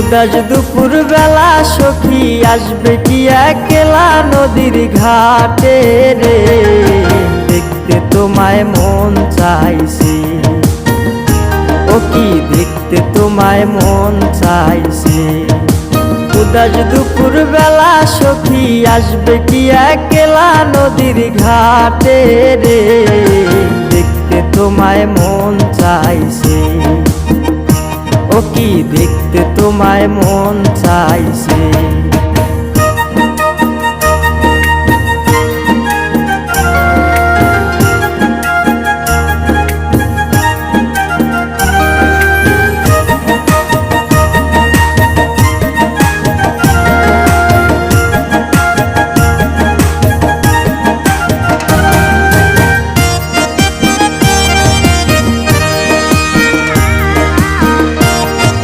উদাস দুপুর বেলা সখী আসবে কি একলা নদীর ঘাটে রে, দেখতে তোমায় মন চাইছে। ও কি দেখতে তোমায় মন চাইছে। উদাস দুপুর বেলা সখী আসবে কি একলা নদীর ঘাটে রে, দেখতে তোমায় মন চাইছে। ও কি দেখতে তোমায় মন চাইছে।